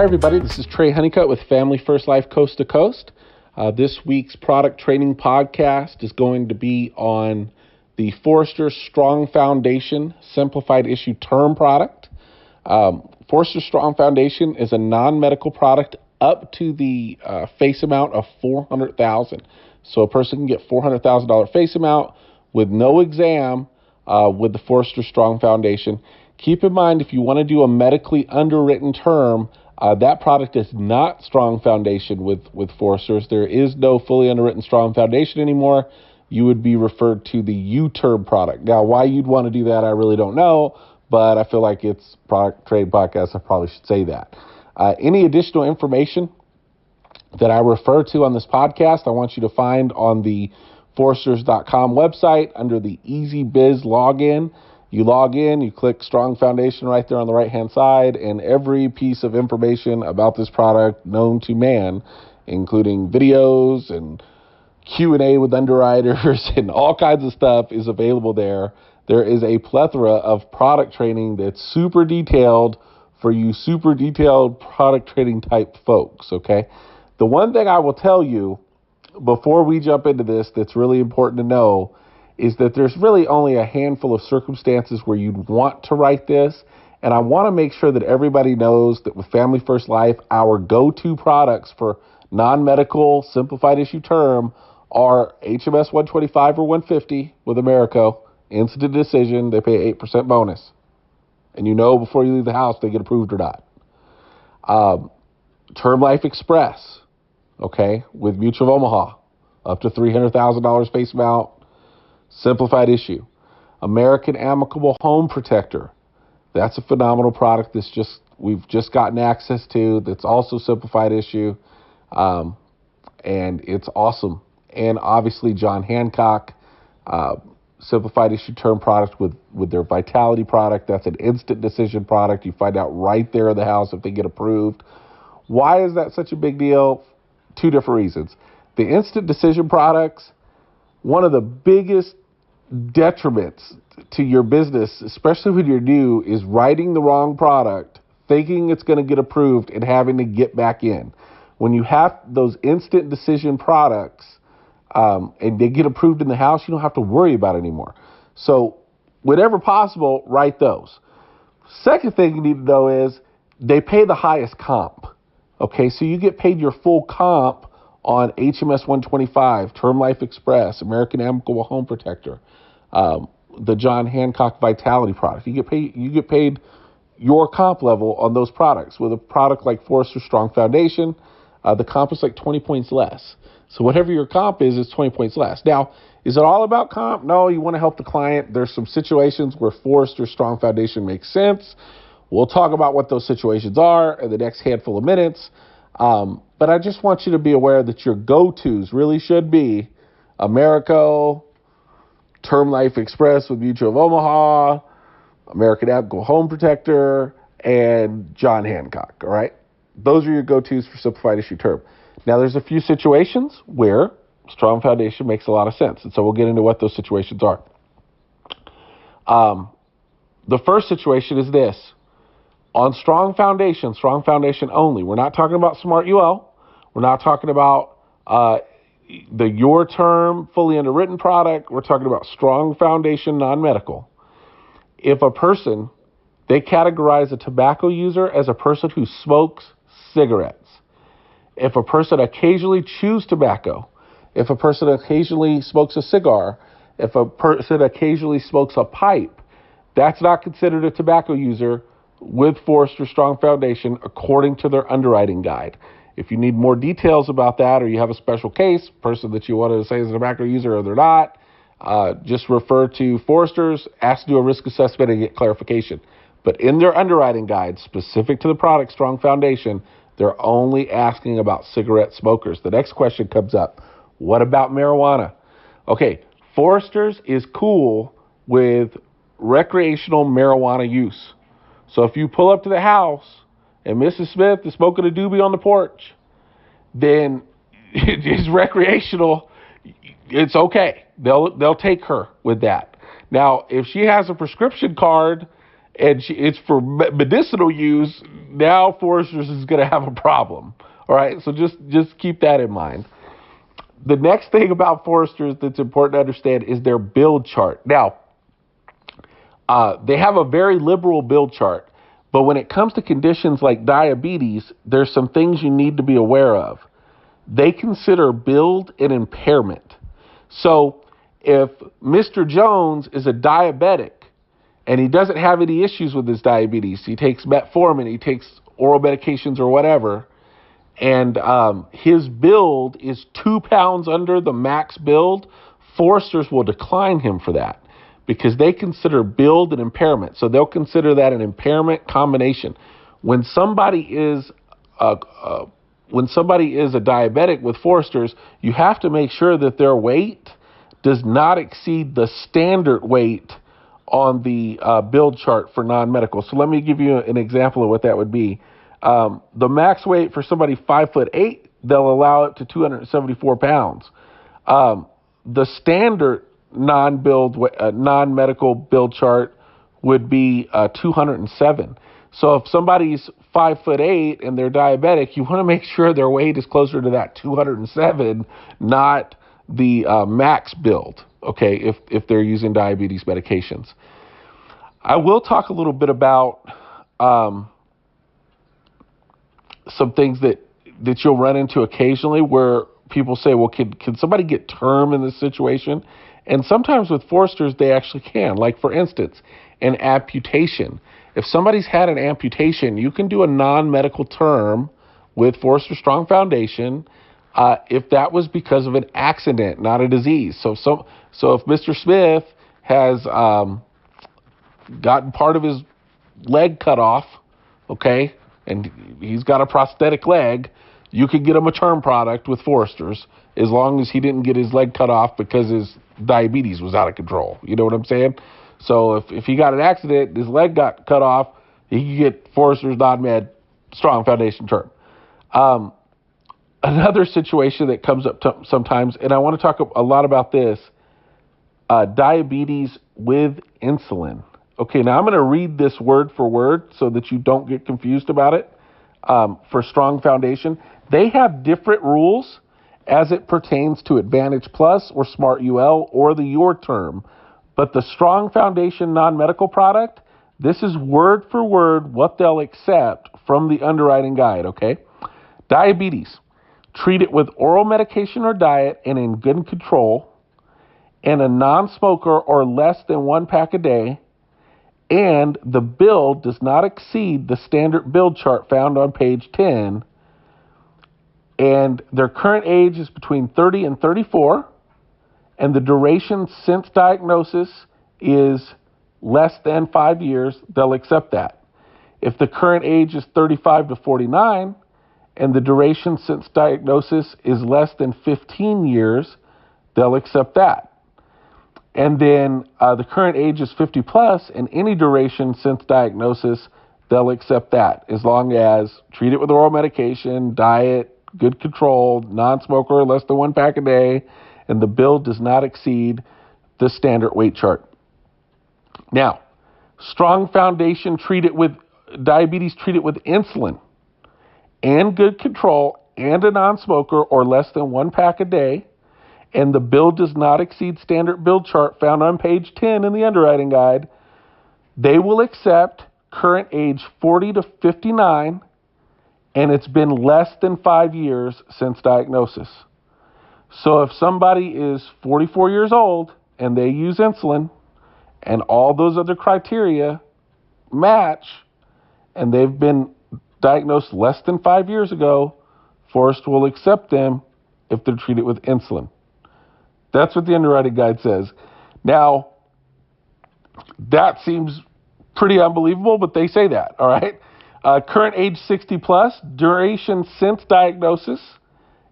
everybody, this is Trey Honeycutt with Family First Life Coast to Coast. This week's product training podcast is going to be on the Forester Strong Foundation Simplified Issue Term product. Forester Strong Foundation is a non-medical product up to the face amount of $400,000. So a person can get $400,000 face amount with no exam with the Forester Strong Foundation. Keep in mind, if you want to do a medically underwritten term, that product is not Strong Foundation with Foresters. There is no fully underwritten Strong Foundation anymore. You would be referred to the U-term product. Now, why you'd want to do that, I really don't know, but I feel like it's product trade podcast. I probably should say that. Any additional information that I refer to on this podcast, I want you to find on the Foresters.com website under the Easy Biz login. You log in, you click Strong Foundation right there on the right-hand side, and every piece of information about this product known to man, including videos and Q&A with underwriters and all kinds of stuff, is available there. There is a plethora of product training that's super detailed for you super detailed product training type folks, okay? The one thing I will tell you before we jump into this that's really important to know is that there's really only a handful of circumstances where you'd want to write this. And I want to make sure that everybody knows that with Family First Life, our go-to products for non-medical simplified issue term are HMS 125 or 150 with Americo, instant decision, they pay 8% bonus. And you know before you leave the house, they get approved or not. Term Life Express, okay, with Mutual of Omaha, up to $300,000 face amount, simplified issue. American Amicable Home Protector. That's a phenomenal product we've just gotten access to. That's also simplified issue. And it's awesome. And obviously John Hancock, simplified issue term product with their Vitality product. That's an instant decision product. You find out right there in the house if they get approved. Why is that such a big deal? Two different reasons. The instant decision products, one of the biggest detriments to your business, especially when you're new, is writing the wrong product, thinking it's going to get approved, and having to get back in. When you have those instant decision products and they get approved in the house, you don't have to worry about it anymore. So whenever possible, write those. Second thing you need to know is they pay the highest comp. Okay, so you get paid your full comp on HMS 125, Term Life Express, American Amicable Home Protector, the John Hancock Vitality product. You get paid your comp level on those products. With a product like Forester Strong Foundation, the comp is like 20 points less. So whatever your comp is, it's 20 points less. Now, is it all about comp? No, you want to help the client. There's some situations where Forester Strong Foundation makes sense. We'll talk about what those situations are in the next handful of minutes. But I just want you to be aware that your go-tos really should be Americo, Term Life Express with Mutual of Omaha, American Amicable Home Protector, and John Hancock, all right? Those are your go-tos for simplified issue term. Now, there's a few situations where Strong Foundation makes a lot of sense, and so we'll get into what those situations are. The first situation is this. On Strong Foundation only, we're not talking about Smart UL. We're not talking about the Your Term fully underwritten product. We're talking about Strong Foundation non-medical. If a person, they categorize a tobacco user as a person who smokes cigarettes. If a person occasionally chews tobacco, if a person occasionally smokes a cigar, if a person occasionally smokes a pipe, that's not considered a tobacco user with Forester Strong Foundation according to their underwriting guide. If you need more details about that, or you have a special case, person that you want to say is a tobacco user or they're not, just refer to Foresters, ask to do a risk assessment and get clarification. But in their underwriting guide, specific to the product Strong Foundation, they're only asking about cigarette smokers. The next question comes up. What about marijuana? Okay, Foresters is cool with recreational marijuana use. So if you pull up to the house and Mrs. Smith is smoking a doobie on the porch, then it's recreational. It's okay. They'll take her with that. Now, if she has a prescription card and it's for medicinal use, now Foresters is going to have a problem. All right, so just keep that in mind. The next thing about Foresters that's important to understand is their build chart. Now, they have a very liberal build chart, but when it comes to conditions like diabetes, there's some things you need to be aware of. They consider build an impairment. So if Mr. Jones is a diabetic and he doesn't have any issues with his diabetes, he takes metformin, he takes oral medications or whatever, and his build is 2 pounds under the max build, Foresters will decline him for that because they consider build an impairment. So they'll consider that an impairment combination. When somebody is a diabetic with Foresters, you have to make sure that their weight does not exceed the standard weight on the build chart for non-medical. So let me give you an example of what that would be. The max weight for somebody 5'8", they'll allow it to 274 pounds. The standard non-medical build chart would be 207. So if somebody's 5'8" and they're diabetic, you want to make sure their weight is closer to that 207, not the max build. Okay, if they're using diabetes medications. I will talk a little bit about some things that you'll run into occasionally where people say, well, can somebody get term in this situation? And sometimes with Foresters, they actually can. Like, for instance, an amputation. If somebody's had an amputation, you can do a non-medical term with Forester Strong Foundation if that was because of an accident, not a disease. So if Mr. Smith has gotten part of his leg cut off, okay, and he's got a prosthetic leg, you could get him a term product with Foresters as long as he didn't get his leg cut off because his diabetes was out of control. You know what I'm saying? So if he got an accident, his leg got cut off, he could get Foresters non-med Strong Foundation term. Another situation that comes up sometimes, and I want to talk a lot about this, diabetes with insulin. Okay, now I'm going to read this word for word so that you don't get confused about it. For Strong Foundation, they have different rules as it pertains to Advantage Plus or Smart UL or the Your term. But the Strong Foundation non-medical product, this is word for word what they'll accept from the underwriting guide, okay? Diabetes, treat it with oral medication or diet and in good control, and a non-smoker or less than 1 pack a day, and the build does not exceed the standard build chart found on page 10, and their current age is between 30 and 34, and the duration since diagnosis is less than 5 years, they'll accept that. If the current age is 35 to 49, and the duration since diagnosis is less than 15 years, they'll accept that. And then the current age is 50 plus, and any duration since diagnosis, they'll accept that, as long as treat it with oral medication, diet, good control, non-smoker, less than 1 pack a day, and the build does not exceed the standard weight chart. Now, Strong Foundation diabetes treated with insulin and good control and a non-smoker or less than 1 pack a day, and the build does not exceed standard build chart found on page 10 in the underwriting guide, they will accept current age 40 to 59, and it's been less than 5 years since diagnosis. So if somebody is 44 years old and they use insulin and all those other criteria match, and they've been diagnosed less than 5 years ago, Forester will accept them if they're treated with insulin. That's what the underwriting guide says. Now, that seems pretty unbelievable, but they say that, all right? Current age 60 plus, duration since diagnosis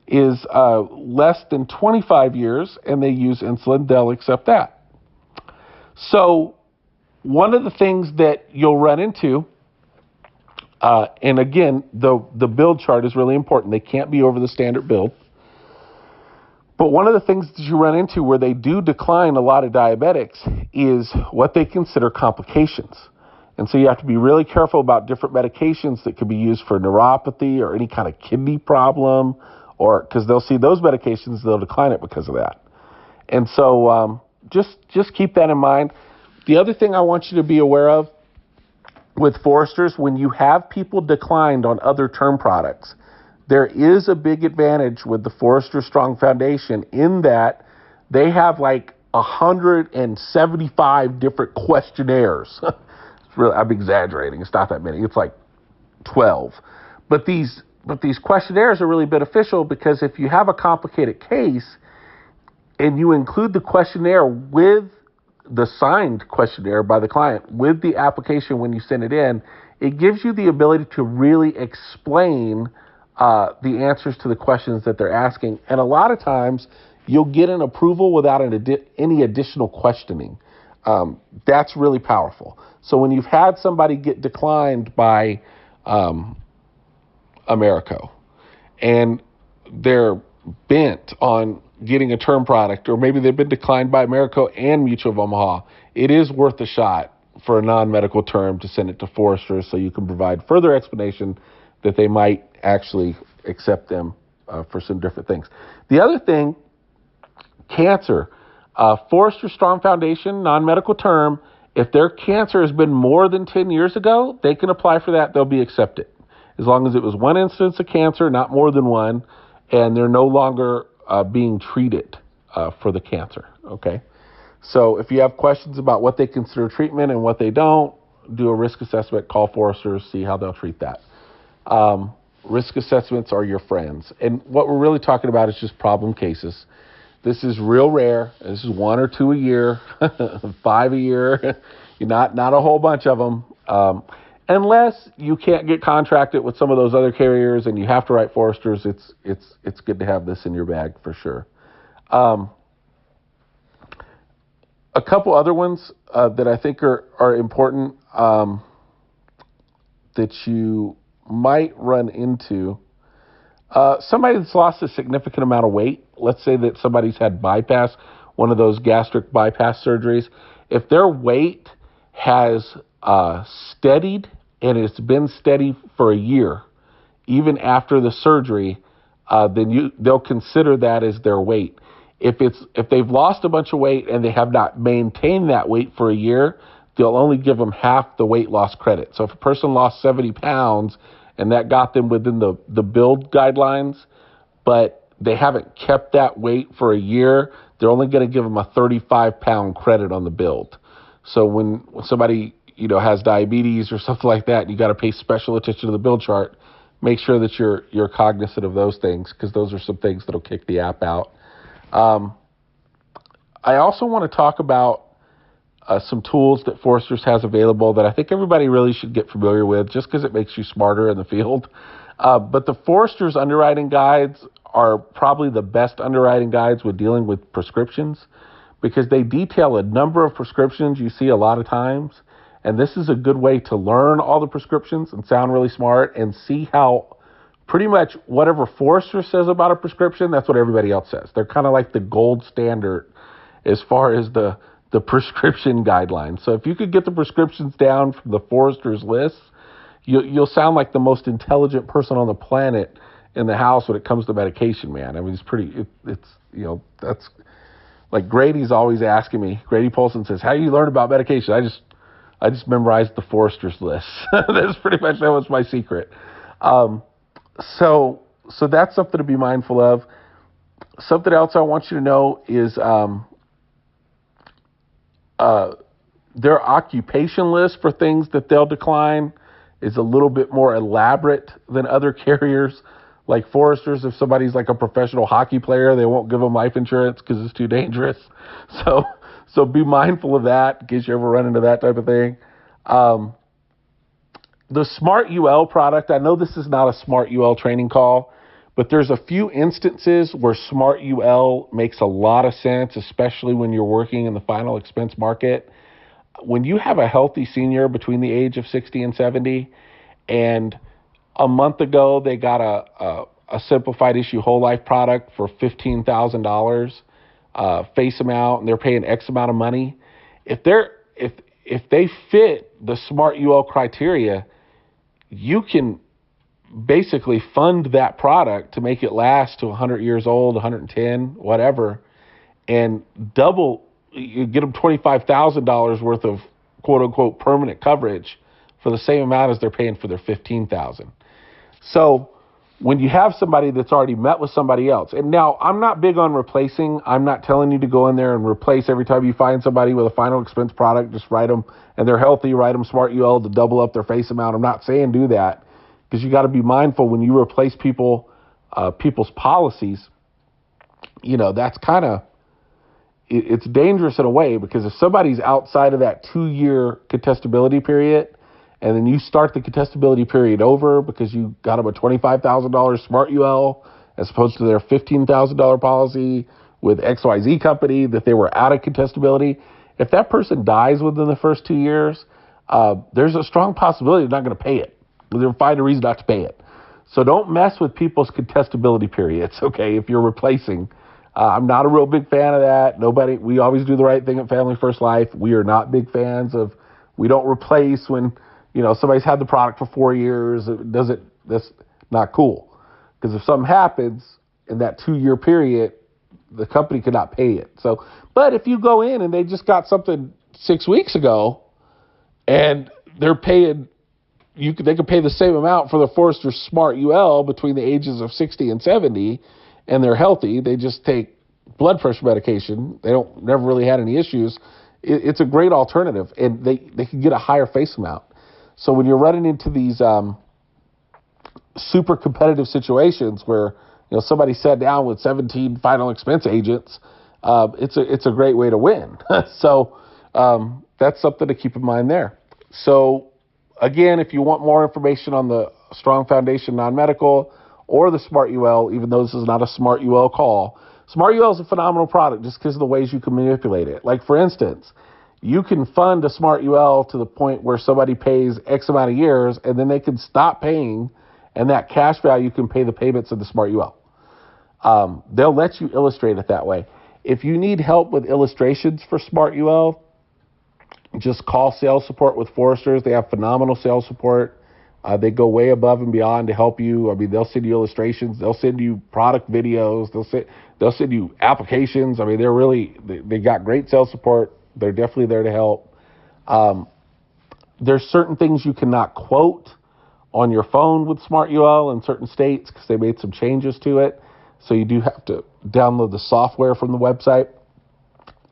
is less than 25 years, and they use insulin, they'll accept that. So one of the things that you'll run into, and again, the build chart is really important. They can't be over the standard build. But one of the things that you run into where they do decline a lot of diabetics is what they consider complications. And so you have to be really careful about different medications that could be used for neuropathy or any kind of kidney problem, or because they'll see those medications, they'll decline it because of that. And so just keep that in mind. The other thing I want you to be aware of with foresters, when you have people declined on other term products, there is a big advantage with the Forester Strong Foundation in that they have like 175 different questionnaires. I'm exaggerating. It's not that many. It's like 12. But these questionnaires are really beneficial because if you have a complicated case and you include the questionnaire with the signed questionnaire by the client with the application when you send it in, it gives you the ability to really explain the answers to the questions that they're asking. And a lot of times you'll get an approval without any additional questioning. That's really powerful. So when you've had somebody get declined by Americo and they're bent on getting a term product, or maybe they've been declined by Americo and Mutual of Omaha, it is worth a shot for a non-medical term to send it to Forester so you can provide further explanation that they might actually accept them for some different things. The other thing, cancer. Forester Strong Foundation, non-medical term, if their cancer has been more than 10 years ago, they can apply for that. They'll be accepted. As long as it was one instance of cancer, not more than one, and they're no longer being treated for the cancer, okay? So if you have questions about what they consider treatment and what they don't, do a risk assessment, call Forester, see how they'll treat that. Risk assessments are your friends. And what we're really talking about is just problem cases. This is real rare. This is 1 or 2 a year, 5 a year, not a whole bunch of them. Unless you can't get contracted with some of those other carriers and you have to write Foresters, it's good to have this in your bag for sure. A couple other ones that I think are important that you might run into. Somebody that's lost a significant amount of weight. Let's say that somebody's had bypass, one of those gastric bypass surgeries. If their weight has steadied and it's been steady for a year, even after the surgery, then they'll consider that as their weight. If they've lost a bunch of weight and they have not maintained that weight for a year, they'll only give them half the weight loss credit. So if a person lost 70 pounds and that got them within the build guidelines, but they haven't kept that weight for a year, they're only going to give them a 35-pound credit on the build. So when somebody has diabetes or something like that, you got to pay special attention to the build chart. Make sure that you're cognizant of those things, because those are some things that'll kick the app out. I also want to talk about some tools that Foresters has available that I think everybody really should get familiar with, just because it makes you smarter in the field. But the Foresters Underwriting Guides are probably the best underwriting guides with dealing with prescriptions, because they detail a number of prescriptions you see a lot of times. And this is a good way to learn all the prescriptions and sound really smart and see how pretty much whatever Forester says about a prescription, that's what everybody else says. They're kind of like the gold standard as far as the prescription guidelines. So if you could get the prescriptions down from the Forester's list, you'll sound like the most intelligent person on the planet in the house when it comes to medication, man. I mean, that's like Grady's always asking me. Grady Polson says, "How do you learn about medication?" I just memorized the Forester's list. That's pretty much that was my secret. So that's something to be mindful of. Something else I want you to know is their occupation list for things that they'll decline is a little bit more elaborate than other carriers. Like Foresters, if somebody's like a professional hockey player, they won't give them life insurance because it's too dangerous. So be mindful of that in case you ever run into that type of thing. The Smart UL product, I know this is not a Smart UL training call, but there's a few instances where Smart UL makes a lot of sense, especially when you're working in the final expense market. When you have a healthy senior between the age of 60 and 70, and a month ago they got a simplified issue whole life product for $15,000 face amount, and they're paying X amount of money. If they fit the Smart UL criteria, you can basically fund that product to make it last to 100 years old, 110, whatever, and you get them $25,000 worth of quote unquote permanent coverage for the same amount as they're paying for their $15,000. So when you have somebody that's already met with somebody else, and now I'm not big on replacing. I'm not telling you to go in there and replace every time you find somebody with a final expense product. Just write them, and they're healthy, write them Smart UL to double up their face amount. I'm not saying do that, because you got to be mindful when you replace people's policies. That's kind of, it's dangerous in a way, because if somebody's outside of that 2-year contestability period, and then you start the contestability period over because you got them a $25,000 Smart UL as opposed to their $15,000 policy with XYZ company that they were out of contestability, if that person dies within the first 2 years, there's a strong possibility they're not going to pay it. They'll find a reason not to pay it. So don't mess with people's contestability periods, okay, if you're replacing. I'm not a real big fan of that. We always do the right thing at Family First Life. We are not big fans of, we don't replace when, somebody's had the product for 4 years. That's not cool. Because if something happens in that 2-year period, the company cannot pay it. So, but if you go in and they just got something 6 weeks ago and they're paying, they could pay the same amount for the Forester Smart UL between the ages of 60 and 70, and they're healthy. They just take blood pressure medication. They never really had any issues. It's a great alternative, and they can get a higher face amount. So when you're running into these super competitive situations where somebody sat down with 17 final expense agents, it's a great way to win. So that's something to keep in mind there. So again, if you want more information on the Strong Foundation non-medical or the Smart UL, even though this is not a Smart UL call, Smart UL is a phenomenal product just because of the ways you can manipulate it. Like, for instance, you can fund a Smart UL to the point where somebody pays X amount of years, and then they can stop paying, and that cash value can pay the payments of the Smart UL. They'll let you illustrate it that way. If you need help with illustrations for Smart UL, just call sales support with Foresters. They have phenomenal sales support. They go way above and beyond to help you. I mean, they'll send you illustrations. They'll send you product videos. They'll send you applications. I mean, they got great sales support. They're definitely there to help. There's certain things you cannot quote on your phone with Smart UL in certain states because they made some changes to it. So you do have to download the software from the website.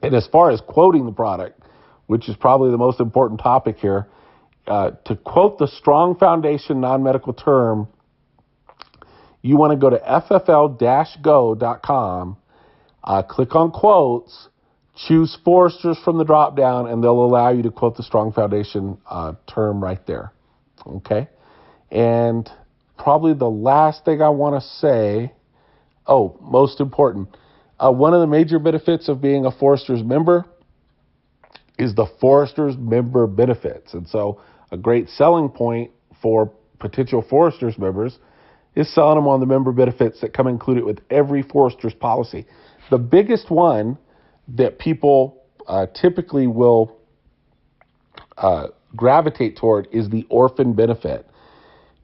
And as far as quoting the product, which is probably the most important topic here, to quote the Strong Foundation non-medical term, you want to go to ffl-go.com, click on quotes, choose Foresters from the drop-down, and they'll allow you to quote the Strong Foundation term right there. Okay? And probably the last thing I want to say, most important, one of the major benefits of being a Foresters member is the Foresters member benefits. And so a great selling point for potential Foresters members is selling them on the member benefits that come included with every Foresters policy. The biggest one that people typically will gravitate toward is the orphan benefit.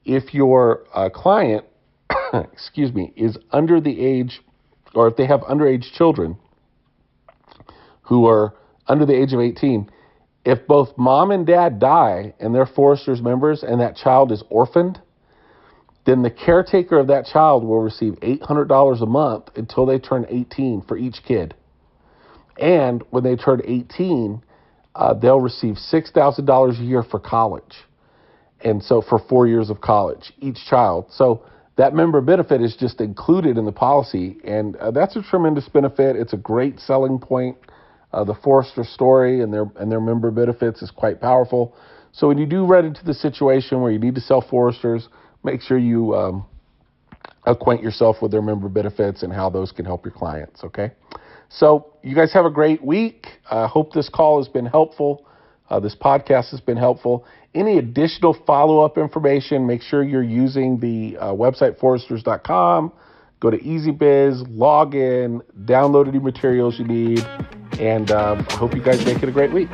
If your client, is under the age, or if they have underage children who are under the age of 18, if both mom and dad die and they're Foresters members and that child is orphaned, then the caretaker of that child will receive $800 a month until they turn 18 for each kid. And when they turn 18, they'll receive $6,000 a year for college. And so for 4 years of college, each child. So that member benefit is just included in the policy. And that's a tremendous benefit. It's a great selling point. The Forester story and their member benefits is quite powerful. So when you do run into the situation where you need to sell Foresters, make sure you acquaint yourself with their member benefits and how those can help your clients, okay? So you guys have a great week. I hope this call has been helpful. This podcast has been helpful. Any additional follow-up information, make sure you're using the website foresters.com. Go to EasyBiz, log in, download any materials you need, and I hope you guys make it a great week.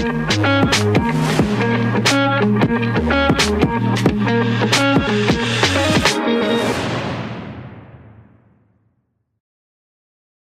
Bye.